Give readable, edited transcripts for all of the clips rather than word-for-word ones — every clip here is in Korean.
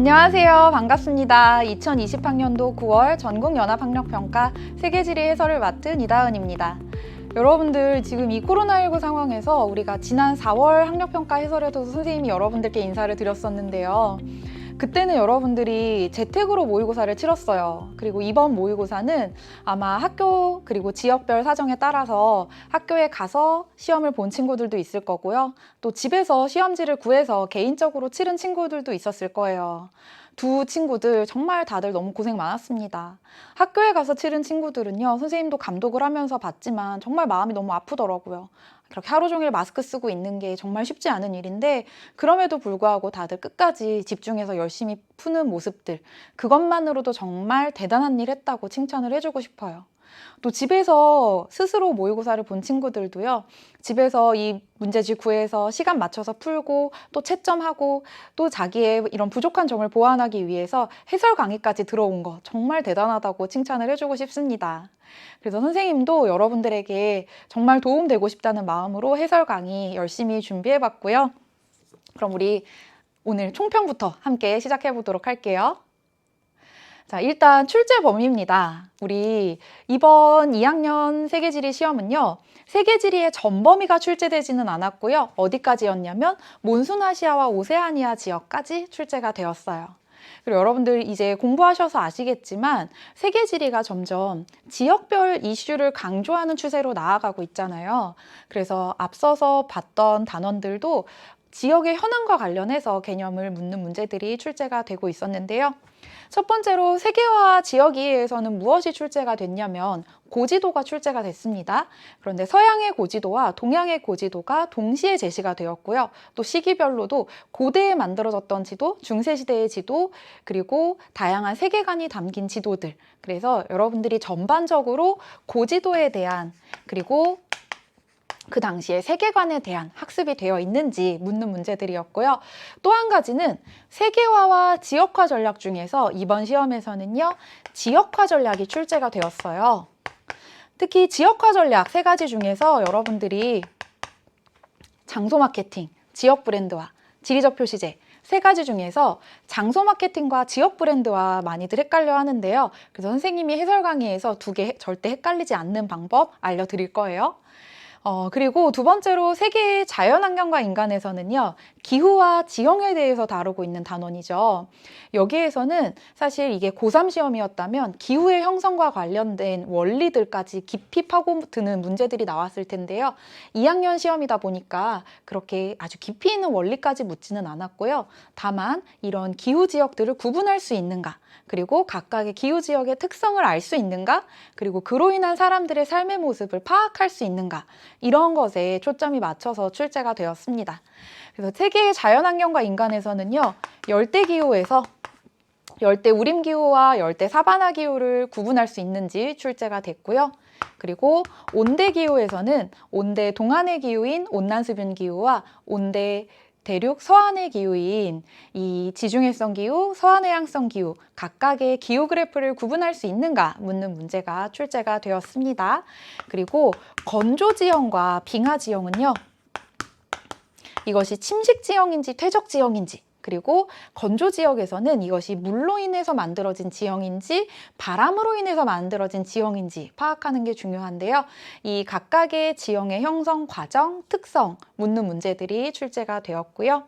안녕하세요. 반갑습니다. 2020학년도 9월 전국연합학력평가 세계지리 해설을 맡은 이다은입니다. 여러분들 지금 이 코로나19 상황에서 우리가 지난 4월 학력평가 해설에도 선생님이 여러분들께 인사를 드렸었는데요. 그때는 여러분들이 재택으로 모의고사를 치렀어요. 그리고 이번 모의고사는 아마 학교 그리고 지역별 사정에 따라서 학교에 가서 시험을 본 친구들도 있을 거고요. 또 집에서 시험지를 구해서 개인적으로 치른 친구들도 있었을 거예요. 두 친구들 정말 다들 너무 고생 많았습니다. 학교에 가서 치른 친구들은요, 선생님도 감독을 하면서 봤지만 정말 마음이 너무 아프더라고요. 그렇게 하루 종일 마스크 쓰고 있는 게 정말 쉽지 않은 일인데 그럼에도 불구하고 다들 끝까지 집중해서 열심히 푸는 모습들, 그것만으로도 정말 대단한 일 했다고 칭찬을 해주고 싶어요. 또 집에서 스스로 모의고사를 본 친구들도요, 집에서 이 문제지 구해서 시간 맞춰서 풀고 또 채점하고 또 자기의 이런 부족한 점을 보완하기 위해서 해설 강의까지 들어온 거 정말 대단하다고 칭찬을 해주고 싶습니다. 그래서 선생님도 여러분들에게 정말 도움되고 싶다는 마음으로 해설 강의 열심히 준비해봤고요. 그럼 우리 오늘 총평부터 함께 시작해 보도록 할게요. 자, 일단 출제 범위입니다. 우리 이번 2학년 세계지리 시험은요, 세계지리의 전범위가 출제되지는 않았고요. 어디까지였냐면 몬순아시아와 오세아니아 지역까지 출제가 되었어요. 그리고 여러분들 이제 공부하셔서 아시겠지만 세계지리가 점점 지역별 이슈를 강조하는 추세로 나아가고 있잖아요. 그래서 앞서서 봤던 단원들도 지역의 현황과 관련해서 개념을 묻는 문제들이 출제가 되고 있었는데요. 첫 번째로 세계화 지역이해에서는 무엇이 출제가 됐냐면 고지도가 출제가 됐습니다. 그런데 서양의 고지도와 동양의 고지도가 동시에 제시가 되었고요. 또 시기별로도 고대에 만들어졌던 지도, 중세시대의 지도, 그리고 다양한 세계관이 담긴 지도들. 그래서 여러분들이 전반적으로 고지도에 대한 그리고 그 당시에 세계관에 대한 학습이 되어 있는지 묻는 문제들이었고요. 또 한 가지는 세계화와 지역화 전략 중에서 이번 시험에서는요, 지역화 전략이 출제가 되었어요. 특히 지역화 전략 세 가지 중에서 여러분들이 장소 마케팅, 지역 브랜드화, 지리적 표시제 세 가지 중에서 장소 마케팅과 지역 브랜드화 많이들 헷갈려 하는데요. 그래서 선생님이 해설 강의에서 두 개 절대 헷갈리지 않는 방법 알려드릴 거예요. 그리고 두 번째로 세계의 자연환경과 인간에서는요, 기후와 지형에 대해서 다루고 있는 단원이죠. 여기에서는 사실 이게 고3 시험이었다면 기후의 형성과 관련된 원리들까지 깊이 파고드는 문제들이 나왔을 텐데요. 2학년 시험이다 보니까 그렇게 아주 깊이 있는 원리까지 묻지는 않았고요. 다만 이런 기후 지역들을 구분할 수 있는가, 그리고 각각의 기후 지역의 특성을 알 수 있는가, 그리고 그로 인한 사람들의 삶의 모습을 파악할 수 있는가, 이런 것에 초점이 맞춰서 출제가 되었습니다. 그래서 세계의 자연환경과 인간에서는요, 열대기후에서 열대 우림기후와 열대 사바나 기후를 구분할 수 있는지 출제가 됐고요. 그리고 온대기후에서는 온대 동안의 기후인 온난수분 기후와 온대 대륙 서안의 기후인 이 지중해성 기후, 서안해양성 기후 각각의 기후 그래프를 구분할 수 있는가 묻는 문제가 출제가 되었습니다. 그리고 건조 지형과 빙하 지형은요, 이것이 침식 지형인지 퇴적 지형인지, 그리고 건조 지역에서는 이것이 물로 인해서 만들어진 지형인지 바람으로 인해서 만들어진 지형인지 파악하는 게 중요한데요. 이 각각의 지형의 형성 과정, 특성 묻는 문제들이 출제가 되었고요.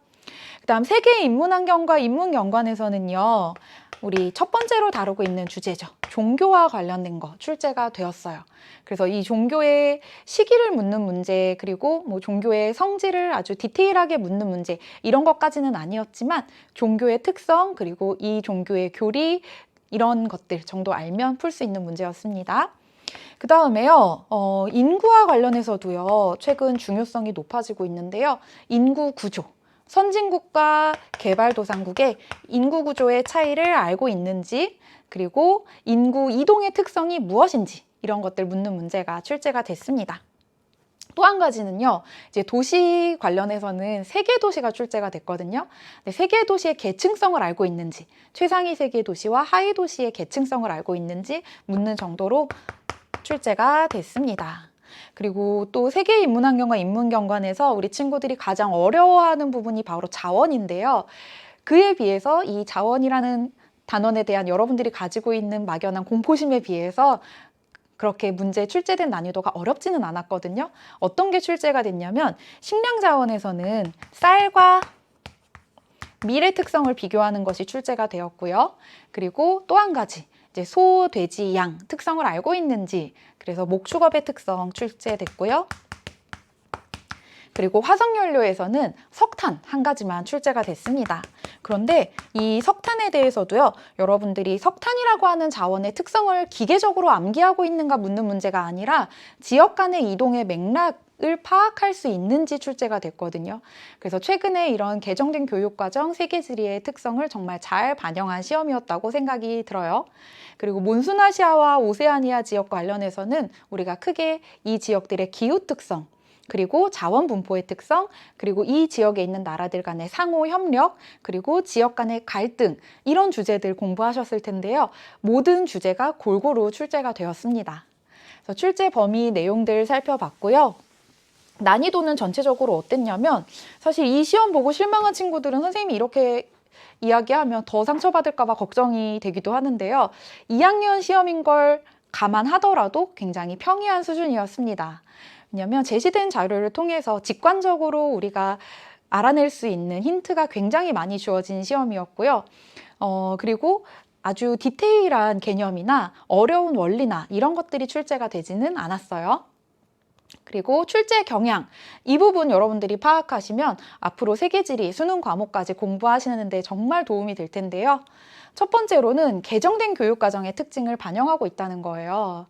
그다음 세계의 인문환경과 인문경관에서는요, 우리 첫 번째로 다루고 있는 주제죠. 종교와 관련된 거 출제가 되었어요. 그래서 이 종교의 시기를 묻는 문제, 그리고 뭐 종교의 성질을 아주 디테일하게 묻는 문제, 이런 것까지는 아니었지만 종교의 특성, 그리고 이 종교의 교리, 이런 것들 정도 알면 풀 수 있는 문제였습니다. 그 다음에요, 인구와 관련해서도요, 최근 중요성이 높아지고 있는데요. 인구 구조. 선진국과 개발도상국의 인구 구조의 차이를 알고 있는지, 그리고 인구 이동의 특성이 무엇인지, 이런 것들 묻는 문제가 출제가 됐습니다. 또 한 가지는요, 이제 도시 관련해서는 세계 도시가 출제가 됐거든요. 세계 도시의 계층성을 알고 있는지, 최상위 세계 도시와 하위 도시의 계층성을 알고 있는지 묻는 정도로 출제가 됐습니다. 그리고 또 세계 인문환경과 인문경관에서 우리 친구들이 가장 어려워하는 부분이 바로 자원인데요. 그에 비해서 이 자원이라는 단원에 대한 여러분들이 가지고 있는 막연한 공포심에 비해서 그렇게 문제 출제된 난이도가 어렵지는 않았거든요. 어떤 게 출제가 됐냐면 식량 자원에서는 쌀과 밀의 특성을 비교하는 것이 출제가 되었고요. 그리고 또 한 가지, 이제 소, 돼지, 양 특성을 알고 있는지, 그래서 목축업의 특성 출제됐고요. 그리고 화석연료에서는 석탄 한 가지만 출제가 됐습니다. 그런데 이 석탄에 대해서도요, 여러분들이 석탄이라고 하는 자원의 특성을 기계적으로 암기하고 있는가 묻는 문제가 아니라 지역 간의 이동의 맥락을 파악할 수 있는지 출제가 됐거든요. 그래서 최근에 이런 개정된 교육과정 세계지리의 특성을 정말 잘 반영한 시험이었다고 생각이 들어요. 그리고 몬순아시아와 오세아니아 지역 관련해서는 우리가 크게 이 지역들의 기후 특성, 그리고 자원 분포의 특성, 그리고 이 지역에 있는 나라들 간의 상호 협력, 그리고 지역 간의 갈등, 이런 주제들 공부하셨을 텐데요. 모든 주제가 골고루 출제가 되었습니다. 그래서 출제 범위 내용들 살펴봤고요. 난이도는 전체적으로 어땠냐면, 사실 이 시험 보고 실망한 친구들은 선생님이 이렇게 이야기하면 더 상처받을까 봐 걱정이 되기도 하는데요. 2학년 시험인 걸 감안하더라도 굉장히 평이한 수준이었습니다. 왜냐하면 제시된 자료를 통해서 직관적으로 우리가 알아낼 수 있는 힌트가 굉장히 많이 주어진 시험이었고요. 그리고 아주 디테일한 개념이나 어려운 원리나 이런 것들이 출제가 되지는 않았어요. 그리고 출제 경향, 이 부분 여러분들이 파악하시면 앞으로 세계지리, 수능 과목까지 공부하시는 데 정말 도움이 될 텐데요. 첫 번째로는 개정된 교육과정의 특징을 반영하고 있다는 거예요.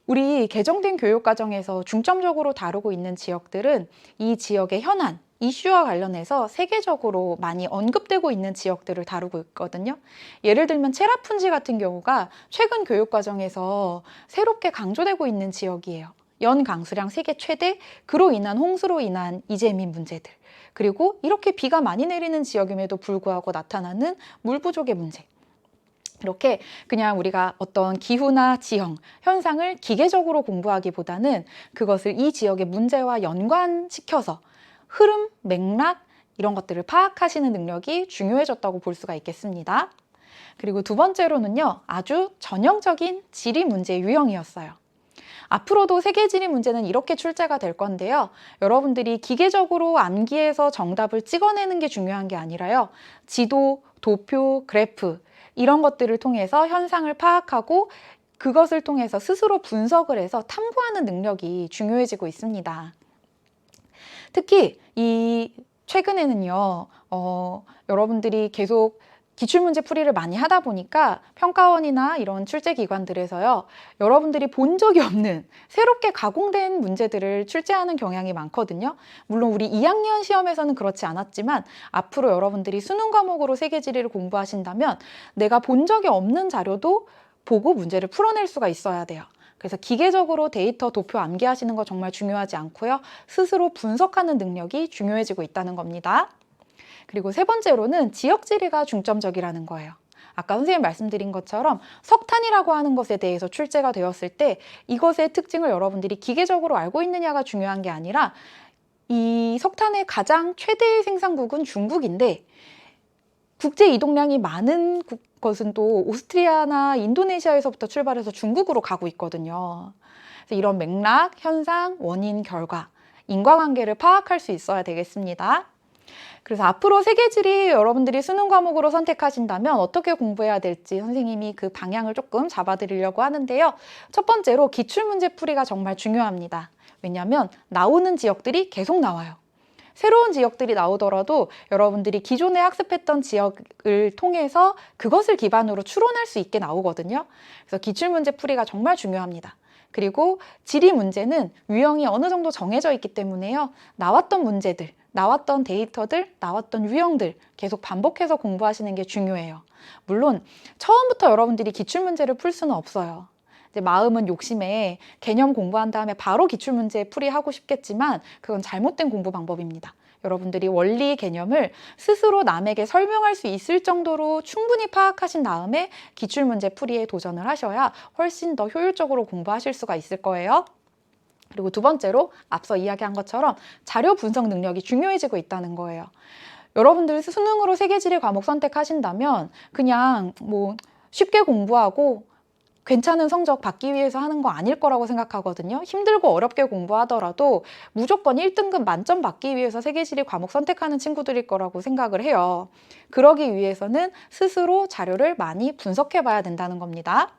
우리 개정된 교육과정에서 중점적으로 다루고 있는 지역들은 이 지역의 현안, 이슈와 관련해서 세계적으로 많이 언급되고 있는 지역들을 다루고 있거든요. 예를 들면 체라푼지 같은 경우가 최근 교육과정에서 새롭게 강조되고 있는 지역이에요. 연 강수량 세계 최대, 그로 인한 홍수로 인한 이재민 문제들, 그리고 이렇게 비가 많이 내리는 지역임에도 불구하고 나타나는 물 부족의 문제. 이렇게 그냥 우리가 어떤 기후나 지형, 현상을 기계적으로 공부하기보다는 그것을 이 지역의 문제와 연관시켜서 흐름, 맥락 이런 것들을 파악하시는 능력이 중요해졌다고 볼 수가 있겠습니다. 그리고 두 번째로는요, 아주 전형적인 지리 문제 유형이었어요. 앞으로도 세계지리 문제는 이렇게 출제가 될 건데요. 여러분들이 기계적으로 암기해서 정답을 찍어내는 게 중요한 게 아니라요. 지도, 도표, 그래프 이런 것들을 통해서 현상을 파악하고 그것을 통해서 스스로 분석을 해서 탐구하는 능력이 중요해지고 있습니다. 특히 이 최근에는요, 여러분들이 계속 기출문제 풀이를 많이 하다 보니까 평가원이나 이런 출제기관들에서요, 여러분들이 본 적이 없는 새롭게 가공된 문제들을 출제하는 경향이 많거든요. 물론 우리 2학년 시험에서는 그렇지 않았지만 앞으로 여러분들이 수능 과목으로 세계지리를 공부하신다면 내가 본 적이 없는 자료도 보고 문제를 풀어낼 수가 있어야 돼요. 그래서 기계적으로 데이터 도표 암기하시는 거 정말 중요하지 않고요. 스스로 분석하는 능력이 중요해지고 있다는 겁니다. 그리고 세 번째로는 지역지리가 중점적이라는 거예요. 아까 선생님 말씀드린 것처럼 석탄이라고 하는 것에 대해서 출제가 되었을 때 이것의 특징을 여러분들이 기계적으로 알고 있느냐가 중요한 게 아니라 이 석탄의 가장 최대의 생산국은 중국인데 국제 이동량이 많은 것은 또 오스트리아나 인도네시아에서부터 출발해서 중국으로 가고 있거든요. 그래서 이런 맥락, 현상, 원인, 결과, 인과관계를 파악할 수 있어야 되겠습니다. 그래서 앞으로 세계지리 여러분들이 수능 과목으로 선택하신다면 어떻게 공부해야 될지 선생님이 그 방향을 조금 잡아드리려고 하는데요. 첫 번째로 기출문제 풀이가 정말 중요합니다. 왜냐하면 나오는 지역들이 계속 나와요. 새로운 지역들이 나오더라도 여러분들이 기존에 학습했던 지역을 통해서 그것을 기반으로 추론할 수 있게 나오거든요. 그래서 기출문제 풀이가 정말 중요합니다. 그리고 지리 문제는 유형이 어느 정도 정해져 있기 때문에요. 나왔던 문제들, 나왔던 데이터들, 나왔던 유형들 계속 반복해서 공부하시는 게 중요해요. 물론 처음부터 여러분들이 기출문제를 풀 수는 없어요. 이제 마음은 욕심에 개념 공부한 다음에 바로 기출문제 풀이하고 싶겠지만 그건 잘못된 공부 방법입니다. 여러분들이 원리 개념을 스스로 남에게 설명할 수 있을 정도로 충분히 파악하신 다음에 기출문제 풀이에 도전을 하셔야 훨씬 더 효율적으로 공부하실 수가 있을 거예요. 그리고 두 번째로 앞서 이야기한 것처럼 자료 분석 능력이 중요해지고 있다는 거예요. 여러분들 수능으로 세계지리 과목 선택하신다면 그냥 뭐 쉽게 공부하고 괜찮은 성적 받기 위해서 하는 거 아닐 거라고 생각하거든요. 힘들고 어렵게 공부하더라도 무조건 1등급 만점 받기 위해서 세계지리 과목 선택하는 친구들일 거라고 생각을 해요. 그러기 위해서는 스스로 자료를 많이 분석해 봐야 된다는 겁니다.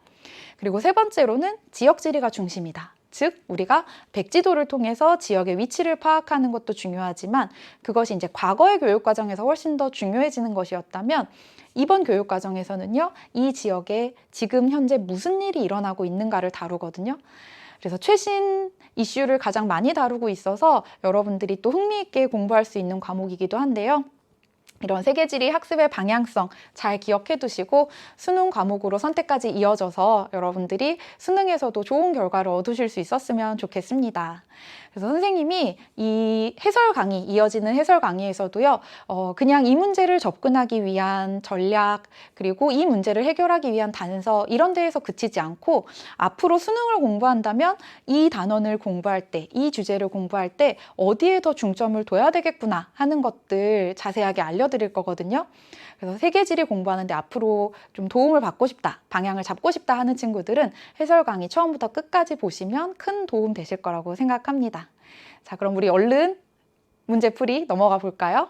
그리고 세 번째로는 지역지리가 중심이다. 즉 우리가 백지도를 통해서 지역의 위치를 파악하는 것도 중요하지만 그것이 이제 과거의 교육 과정에서 훨씬 더 중요해지는 것이었다면 이번 교육 과정에서는요, 이 지역에 지금 현재 무슨 일이 일어나고 있는가를 다루거든요. 그래서 최신 이슈를 가장 많이 다루고 있어서 여러분들이 또 흥미있게 공부할 수 있는 과목이기도 한데요. 이런 세계지리 학습의 방향성 잘 기억해 두시고 수능 과목으로 선택까지 이어져서 여러분들이 수능에서도 좋은 결과를 얻으실 수 있었으면 좋겠습니다. 그래서 선생님이 이 해설 강의, 이어지는 해설 강의에서도요, 그냥 이 문제를 접근하기 위한 전략, 그리고 이 문제를 해결하기 위한 단서, 이런 데에서 그치지 않고 앞으로 수능을 공부한다면 이 단원을 공부할 때, 이 주제를 공부할 때 어디에 더 중점을 둬야 되겠구나 하는 것들 자세하게 알려드릴 거거든요. 그래서 세계지리 공부하는데 앞으로 좀 도움을 받고 싶다, 방향을 잡고 싶다 하는 친구들은 해설 강의 처음부터 끝까지 보시면 큰 도움 되실 거라고 생각합니다. 자, 그럼 우리 얼른 문제풀이 넘어가 볼까요?